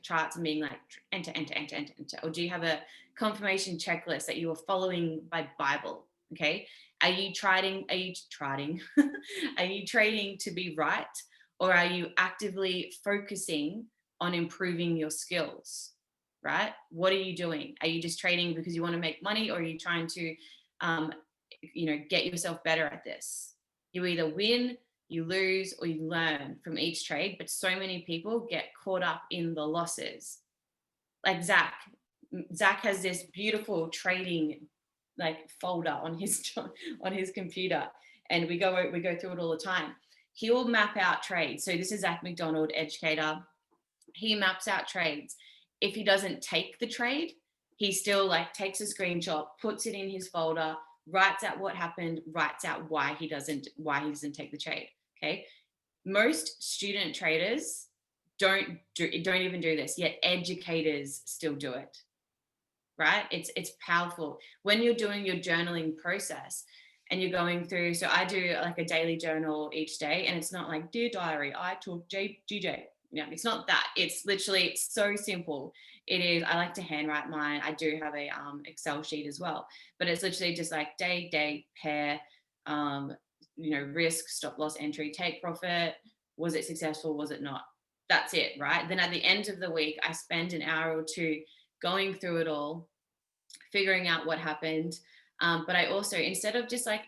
charts and being like, enter, enter, enter, enter, enter? Or do you have a confirmation checklist that you are following by Bible? Okay. Are you trading? Are you trading? Are you trading to be right? Or are you actively focusing on improving your skills? Right? What are you doing? Are you just trading because you want to make money, or are you trying to um, get yourself better at this? You either win, you lose, or you learn from each trade. But so many people get caught up in the losses. Like Zach has this beautiful trading like folder on his on his computer, and we go through it all the time. He will map out trades. So this is Zach McDonald, educator. He maps out trades. If he doesn't take the trade, he still like takes a screenshot, puts it in his folder, writes out what happened, writes out why he doesn't take the trade. Okay. Most student traders don't even do this, yet educators still do it. Right? It's powerful when you're doing your journaling process and you're going through. So I do like a daily journal each day, and it's not like, dear diary, I took GJ. Yeah, it's not that. It's literally, it's so simple. It is. I like to handwrite mine. I do have a Excel sheet as well, but it's literally just like day, date, pair, um, risk, stop loss, entry, take profit. Was it successful? Was it not? That's it, right? Then at the end of the week, I spend an hour or two going through it all, figuring out what happened. But I also, instead of just like,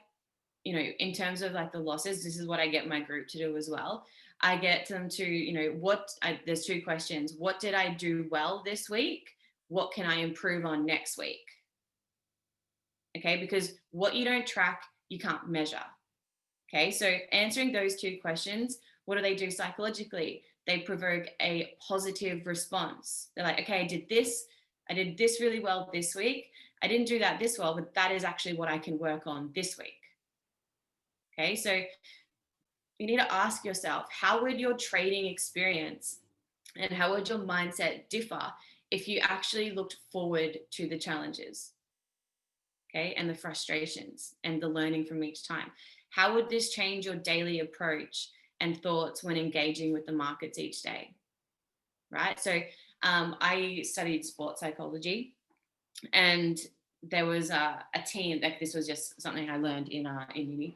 in terms of like the losses, this is what I get my group to do as well. I get them to, there's two questions. What did I do well this week? What can I improve on next week? Okay, because what you don't track, you can't measure. Okay, so answering those two questions, what do they do psychologically? They provoke a positive response. They're like, okay, I did this really well this week. I didn't do that this well, but that is actually what I can work on this week. Okay, so you need to ask yourself, how would your trading experience and how would your mindset differ if you actually looked forward to the challenges, okay, and the frustrations and the learning from each time? How would this change your daily approach and thoughts when engaging with the markets each day? Right. So I studied sports psychology, and there was a team, like this was just something I learned in uni.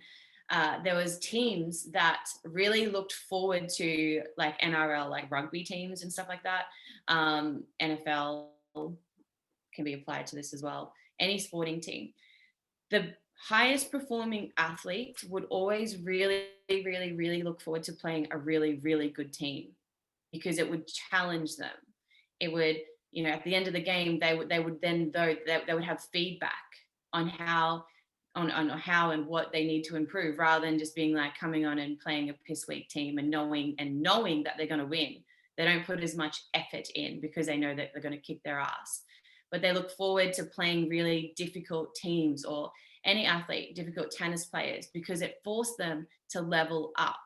There was teams that really looked forward to like NRL, like rugby teams and stuff like that. NFL can be applied to this as well. Any sporting team. The highest performing athletes would always really, really, really look forward to playing a really, really good team, because it would challenge them. It would, at the end of the game, they would then, though, they would have feedback on how how and what they need to improve, rather than just being like coming on and playing a piss weak team and knowing that they're going to win. They don't put as much effort in because they know that they're going to kick their ass. But they look forward to playing really difficult teams, or any athlete, difficult tennis players, because it forced them to level up.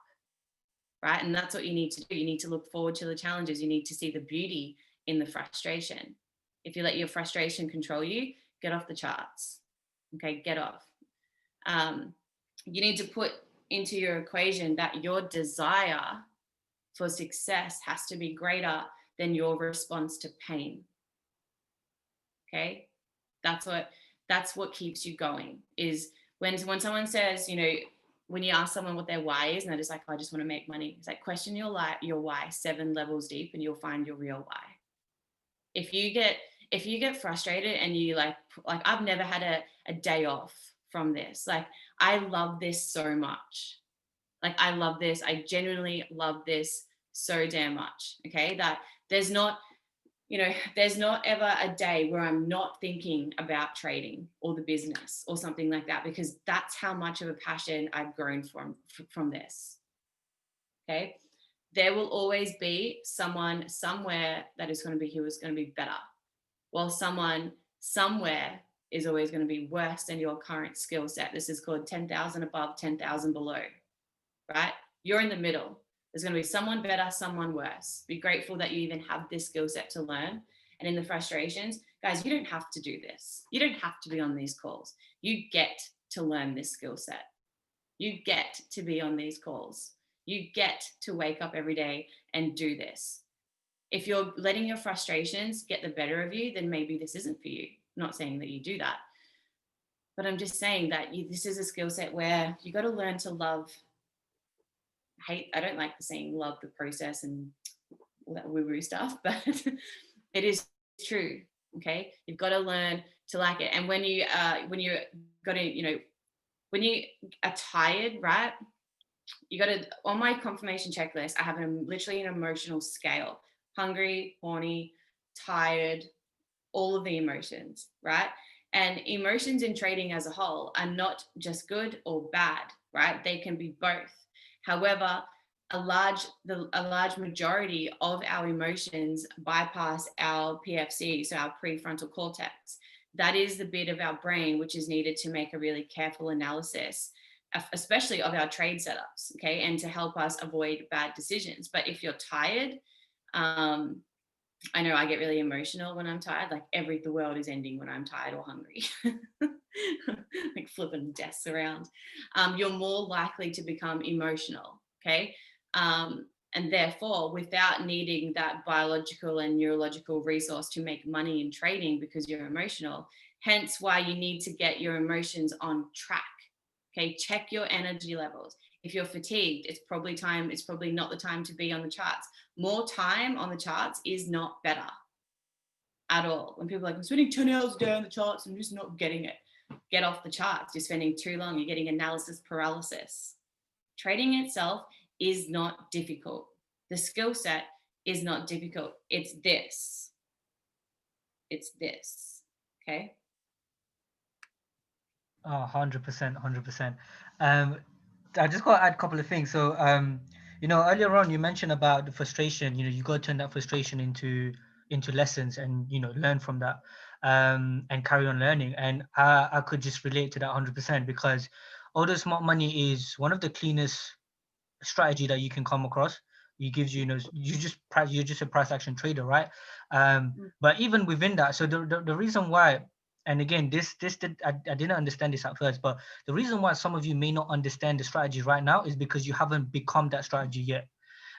Right. And that's what you need to do. You need to look forward to the challenges. You need to see the beauty in the frustration. If you let your frustration control you, get off the charts. Okay, get off. You need to put into your equation that your desire for success has to be greater than your response to pain. Okay, that's what keeps you going. Is when someone says, you know, when you ask someone what their why is, and they're just like, oh, I just want to make money. It's like, question your why 7 levels deep, and you'll find your real why. If you get frustrated and you like I've never had a day off from this. Like, I love this so much. Like, I love this. I genuinely love this so damn much. Okay, that there's not, you know, there's not ever a day where I'm not thinking about trading or the business or something like that, because that's how much of a passion I've grown from this. Okay, there will always be someone somewhere that is going to be who is going to be better, while someone somewhere is always going to be worse than your current skill set. This is called 10,000 above, 10,000 below, right? You're in the middle. There's going to be someone better, someone worse. Be grateful that you even have this skill set to learn. And in the frustrations, guys, you don't have to do this. You don't have to be on these calls. You get to learn this skill set. You get to be on these calls. You get to wake up every day and do this. If you're letting your frustrations get the better of you, then maybe this isn't for you. I'm not saying that you do that, but I'm just saying that this is a skill set where you got to learn to love. I don't like the saying love the process and all that woo-woo stuff, but it is true. Okay, you've got to learn to like it. And when you got to, you know, when you are tired, right? You got to, on my confirmation checklist, I have literally an emotional scale: hungry, horny, tired, all of the emotions, right? And emotions in trading as a whole are not just good or bad, right? They can be both. However, a large majority of our emotions bypass our PFC, so our prefrontal cortex. That is the bit of our brain which is needed to make a really careful analysis, especially of our trade setups, okay, and to help us avoid bad decisions. But if you're tired, I know I get really emotional when I'm tired. Like, the world is ending when I'm tired or hungry. Like flipping desks around. You're more likely to become emotional, okay? And therefore, without needing that biological and neurological resource to make money in trading because you're emotional, hence why you need to get your emotions on track. Okay, check your energy levels. If you're fatigued, it's probably not the time to be on the charts. More time on the charts is not better at all. When people are like, I'm spending 10 hours a day on the charts, I'm just not getting it. Get off the charts. You're spending too long. You're getting analysis paralysis. Trading itself is not difficult. The skill set is not difficult. It's this. It's this. Okay. 100%, 100%. I just got to add a couple of things. So, you know, earlier on you mentioned about the frustration. You know, you got to turn that frustration into lessons, and you know, learn from that, and carry on learning. And I could just relate to that 100%, because although smart money is one of the cleanest strategy that you can come across. It gives you, you know, you're just a price action trader, right? But even within that, so the reason why, and again, I didn't understand this at first, but the reason why some of you may not understand the strategy right now is because you haven't become that strategy yet.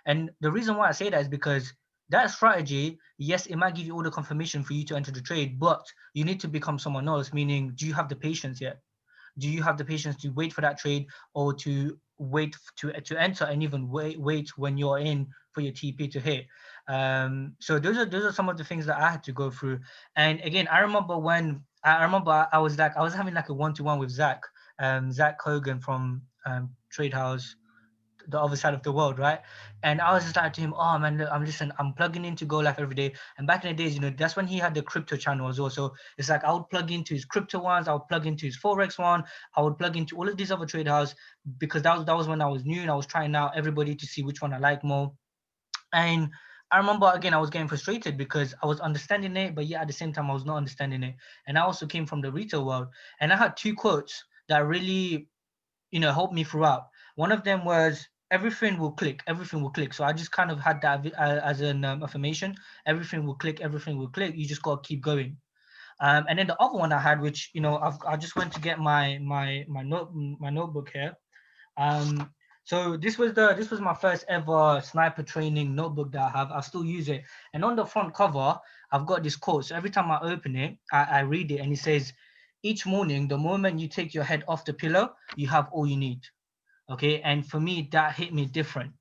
And the reason why I say that is because that strategy, yes, it might give you all the confirmation for you to enter the trade, but you need to become someone else. Meaning, do you have the patience yet? Do you have the patience to wait for that trade, or to wait to enter, and even wait when you're in for your TP to hit? So those are some of the things that I had to go through. And again, I remember I was having like a one-to-one with Zach Hogan from Trade House, the other side of the world, right? And I was just like to him, oh man, look, I'm plugging into Go Life every day. And back in the days, you know, that's when he had the crypto channel as well. So it's like I would plug into his crypto ones, I would plug into his Forex one, I would plug into all of these other trade houses, because that was when I was new and I was trying out everybody to see which one I like more. And I remember again, I was getting frustrated because I was understanding it, but yet at the same time, I was not understanding it. And I also came from the retail world, and I had two quotes that really, you know, helped me throughout. One of them was, everything will click. So I just kind of had that as an affirmation: everything will click, everything will click, you just got to keep going. And then the other one I had, which I just went to get my notebook here. Um, so this was my first ever sniper training notebook that I have. I still use it, and on the front cover, I've got this quote. So every time I open it, I read it, and it says, "Each morning, the moment you take your head off the pillow, you have all you need." Okay, and for me, that hit me different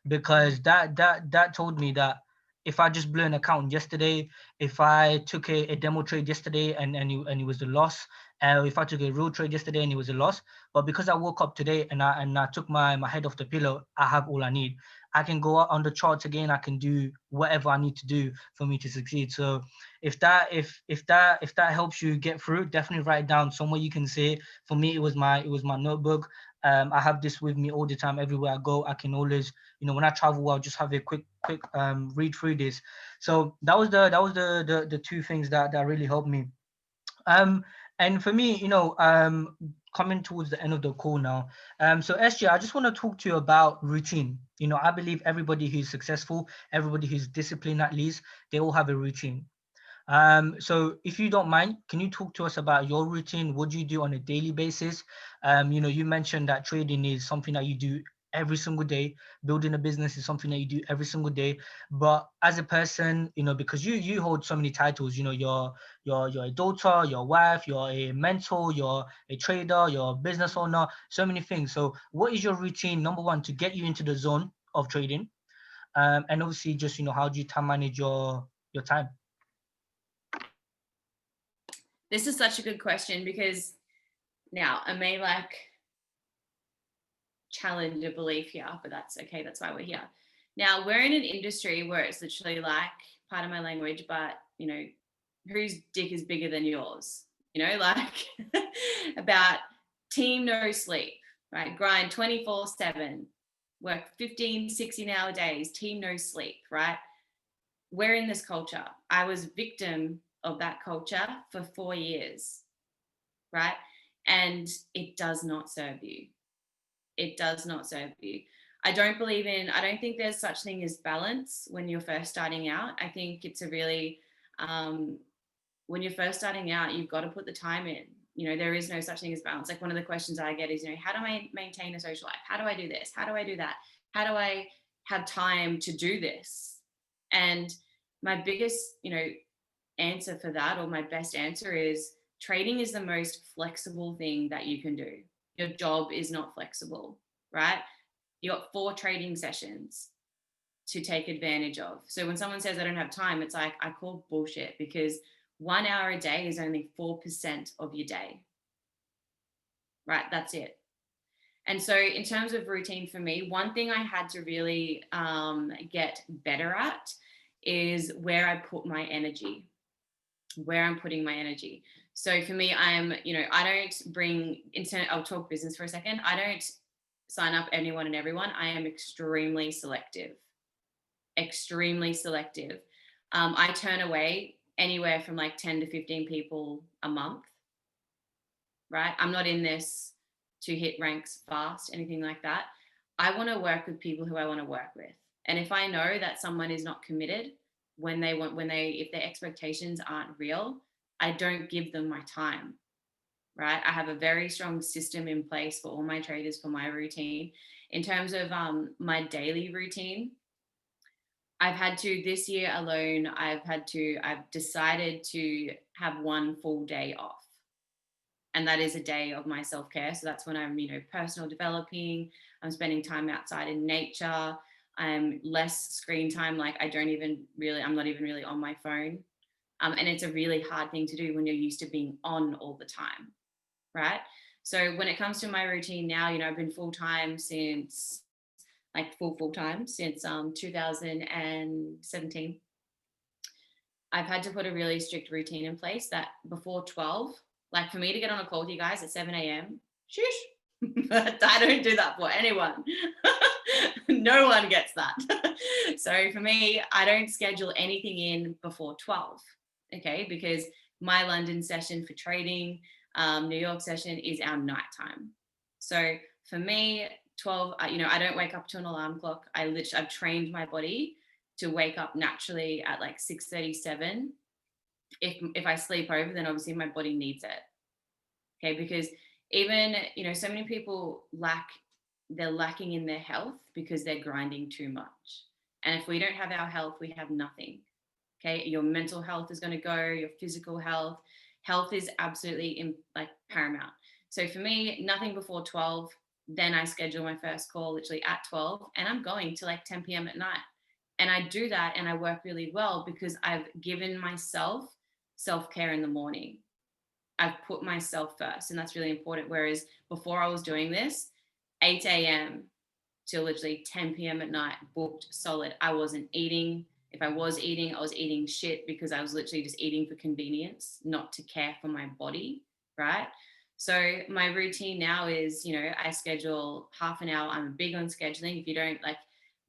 because that told me that if I just blew an account yesterday, if I took a demo trade yesterday and it was a loss, if I took a real trade yesterday and it was a loss, but because I woke up today and I took my head off the pillow, I have all I need. I can go out on the charts again. I can do whatever I need to do for me to succeed. So if that helps you get through, definitely write it down somewhere you can say. For me, it was my notebook. I have this with me all the time everywhere I go. I can always, when I travel, I'll just have a quick read through this. So that was the two things that really helped me. Um, and for me, coming towards the end of the call now. So SJ, I just want to talk to you about routine. I believe everybody who's successful, everybody who's disciplined at least, they all have a routine. So if you don't mind, can you talk to us about your routine? What do you do on a daily basis? You mentioned that trading is something that you do every single day. Building a business is something that you do every single day. But as a person, because you hold so many titles, you're a daughter, you're a wife, you're a mentor, you're a trader, you're a business owner, so many things. So what is your routine, number one, to get you into the zone of trading? And obviously just, how do you time manage your time? This is such a good question because now I may challenge a belief here, but that's okay. That's why we're here. Now we're in an industry where it's literally part of my language, but whose dick is bigger than yours? About team no sleep, right? Grind 24/7, work 15, 16-hour days, team no sleep, right? We're in this culture. I was victim of that culture for 4 years, right? And it does not serve you. It does not serve you. I don't think there's such thing as balance when you're first starting out. I think it's a really, when you're first starting out, you've got to put the time in. There is no such thing as balance. Like one of the questions I get is, how do I maintain a social life? How do I do this? How do I do that? How do I have time to do this? And my biggest, answer for that, or my best answer is trading is the most flexible thing that you can do. Your job is not flexible, right? You got 4 trading sessions to take advantage of. So when someone says I don't have time, it's like, I call bullshit, because 1 hour a day is only 4% of your day, right? That's it. And so in terms of routine for me, one thing I had to really get better at is where I put my energy, where I'm putting my energy. So for me, I don't bring I'll talk business for a second. I don't sign up anyone and everyone. I am extremely selective, extremely selective. I turn away anywhere from 10 to 15 people a month, right? I'm not in this to hit ranks fast, anything like that. I want to work with people who I want to work with. And if I know that someone is not committed, if their expectations aren't real, I don't give them my time, right? I have a very strong system in place for all my traders, for my routine. In terms of my daily routine, this year alone, I've decided to have one full day off. And that is a day of my self-care. So that's when I'm, personal developing, I'm spending time outside in nature, I'm less screen time. I'm not even really on my phone. And it's a really hard thing to do when you're used to being on all the time, right? So when it comes to my routine now, I've been full-time since, full-time since 2017. I've had to put a really strict routine in place that before 12, for me to get on a call with you guys at 7 a.m., shush, but I don't do that for anyone. No one gets that. So for me, I don't schedule anything in before 12, okay? Because my London session for trading, New York session is our nighttime. So for me, 12, I don't wake up to an alarm clock. I've trained my body to wake up naturally at 6:37 if I sleep over, then obviously my body needs it. Okay, because even, so many people they're lacking in their health because they're grinding too much. And if we don't have our health, we have nothing. Okay, your mental health is going to go, your physical health is absolutely like paramount. So for me, nothing before 12. Then I schedule my first call literally at 12, and I'm going to like 10 p.m. at night. And I do that and I work really well because I've given myself self-care in the morning. I've put myself first, and that's really important. Whereas before I was doing this, 8 a.m. till literally 10 p.m. at night, booked solid. I wasn't eating. If I was eating, I was eating shit because I was literally just eating for convenience, not to care for my body, right? So my routine now is, I schedule half an hour. I'm big on scheduling. If you don't like,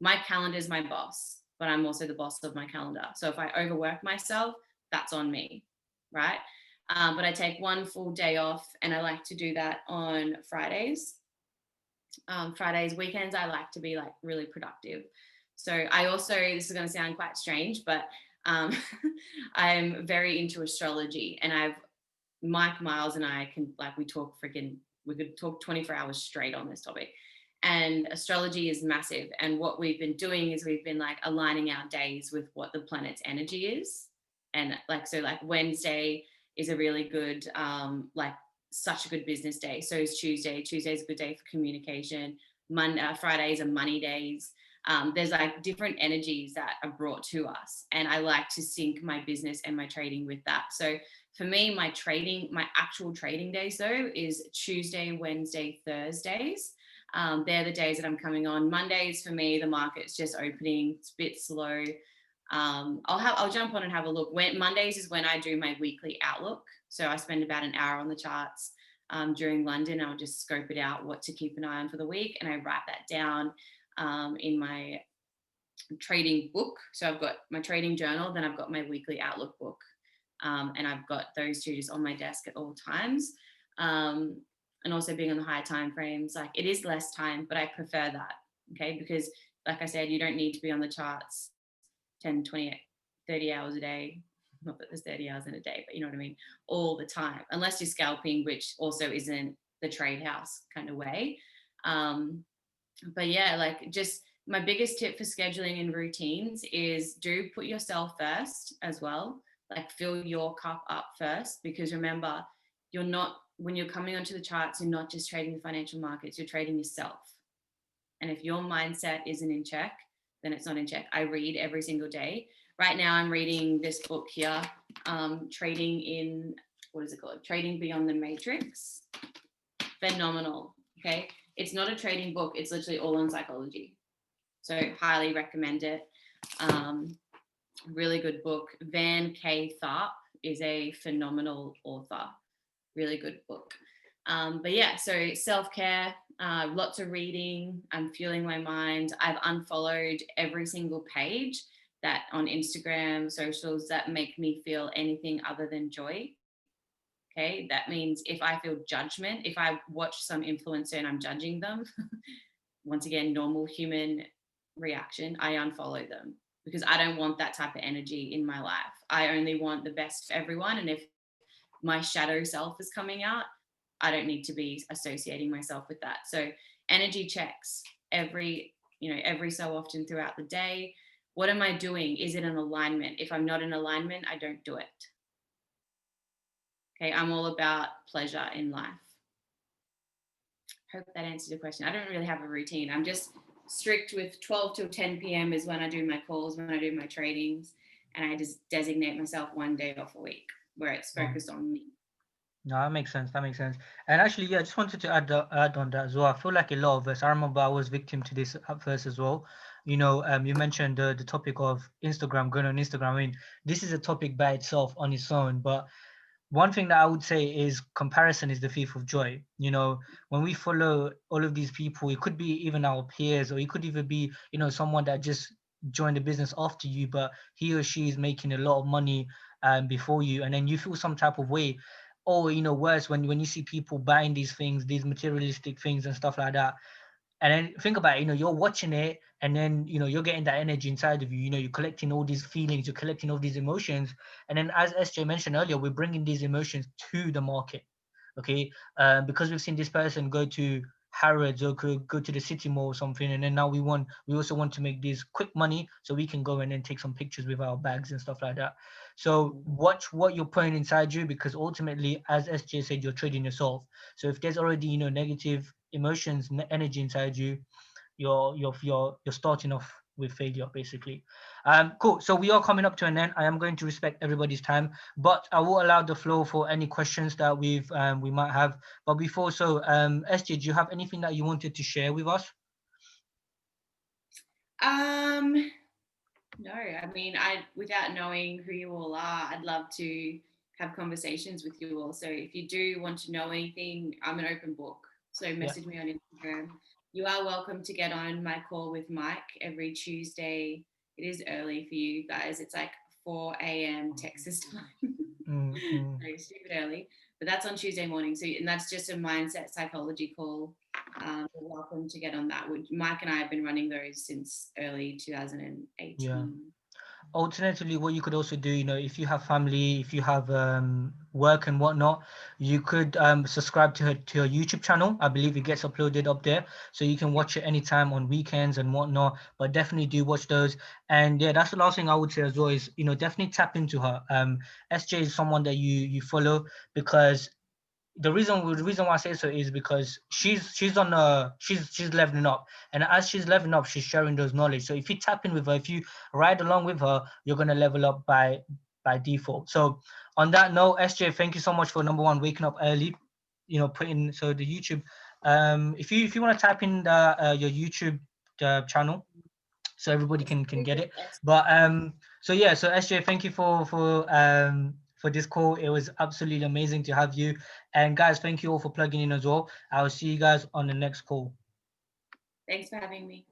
my calendar is my boss, but I'm also the boss of my calendar. So if I overwork myself, that's on me, right? But I take one full day off, and I like to do that on Fridays. Fridays, weekends, I like to be like really productive. So I also, this is going to sound quite strange, but um, I'm very into astrology, and Mike Miles and I can we could talk 24 hours straight on this topic. And astrology is massive. And what we've been doing is we've been like aligning our days with what the planet's energy is. And so Wednesday is a really good, such a good business day. So is Tuesday. Tuesday's a good day for communication. Fridays are money days. There's like different energies that are brought to us, and I like to sync my business and my trading with that. So for me, my actual trading days though is Tuesday, Wednesday, Thursdays. They're the days that I'm coming on. Mondays for me, the market's just opening. It's a bit slow. I'll jump on and have a look. Mondays is when I do my weekly outlook. So I spend about an hour on the charts during London. I'll just scope it out, what to keep an eye on for the week, and I write that down in my trading book. So I've got my trading journal, then I've got my weekly outlook book, and I've got those two just on my desk at all times. And also being on the higher time frames, like it is less time, but I prefer that. Okay, because like I said, you don't need to be on the charts 10, 20, 30 hours a day. Not that there's 30 hours in a day, but you know what I mean? All the time, unless you're scalping, which also isn't the trade house kind of way. But yeah, like just my biggest tip for scheduling and routines is do put yourself first as well. Like fill your cup up first, because remember, when you're coming onto the charts, you're not just trading the financial markets, you're trading yourself. And if your mindset isn't in check, then it's not in check. I read every single day. Right now I'm reading this book here, Trading in, what is it called? Trading Beyond the Matrix. Phenomenal, okay? It's not a trading book. It's literally all on psychology. So highly recommend it. Really good book. Van K. Tharp is a phenomenal author. Really good book. But yeah, so self-care, lots of reading. I'm fueling my mind. I've unfollowed every single page that on Instagram, socials that make me feel anything other than joy. Okay, that means if I feel judgment, if I watch some influencer and I'm judging them, once again, normal human reaction, I unfollow them because I don't want that type of energy in my life. I only want the best for everyone. And if my shadow self is coming out, I don't need to be associating myself with that. So energy checks every so often throughout the day. What am I doing? Is it an alignment? If I'm not in alignment, I don't do it. Okay, I'm all about pleasure in life. Hope that answers your question. I don't really have a routine. I'm just strict with 12 till 10 p.m. is when I do my calls, when I do my tradings, and I just designate myself one day off a week where it's focused on me. No, that makes sense. That makes sense. And actually, yeah, I just wanted to add on that as well. I feel like a lot of us, I remember I was victim to this at first as well. You mentioned the topic of Instagram, going on Instagram. I mean, this is a topic by itself on its own, but one thing that I would say is comparison is the thief of joy. When we follow all of these people, it could be even our peers, or it could even be, someone that just joined the business after you, but he or she is making a lot of money before you, and then you feel some type of way. Or, worse, when you see people buying these things, these materialistic things and stuff like that, And then think about it, you're watching it, and then you're getting that energy inside of you. You're collecting all these feelings, you're collecting all these emotions, and then as SJ mentioned earlier, we're bringing these emotions to the market. Okay, because we've seen this person go to Harrods or could go to the city mall or something, and then now we also want to make this quick money so we can go and then take some pictures with our bags and stuff like that. So watch what you're putting inside you, because ultimately, as SJ said, you're trading yourself. So if there's already negative emotions, energy inside you, you're starting off with failure, basically. Cool. So we are coming up to an end. I am going to respect everybody's time, but I will allow the floor for any questions that we might have. But before so, SJ, do you have anything that you wanted to share with us? Um, no, I mean, I without knowing who you all are, I'd love to have conversations with you all. So if you do want to know anything, I'm an open book. So Yeah. message me on Instagram. You are welcome to get on my call with Mike every Tuesday. It is early for you guys. It's like 4 a.m. Texas time. Mm-hmm. Very stupid early, but that's on Tuesday morning. So, and that's just a mindset psychology call. You're welcome to get on that. Mike and I have been running those since early Yeah. 2018. Alternatively, what you could also do, if you have family, if you have work and whatnot, you could subscribe to her YouTube channel. I believe it gets uploaded up there, so you can watch it anytime on weekends and whatnot. But definitely do watch those. And yeah, that's the last thing I would say as well is, definitely tap into her. SJ is someone that you follow, because the reason why I say so is because she's leveling up, and as she's leveling up, she's sharing those knowledge. So if you tap in with her, if you ride along with her, you're gonna level up by default. So on that note, SJ, thank you so much for number one, waking up early, putting so the YouTube. If you want to type in your YouTube channel, so everybody It's can probably get just it. But so yeah, so SJ, thank you for this call. It was absolutely amazing to have you. And guys, thank you all for plugging in as well. I'll see you guys on the next call. Thanks for having me.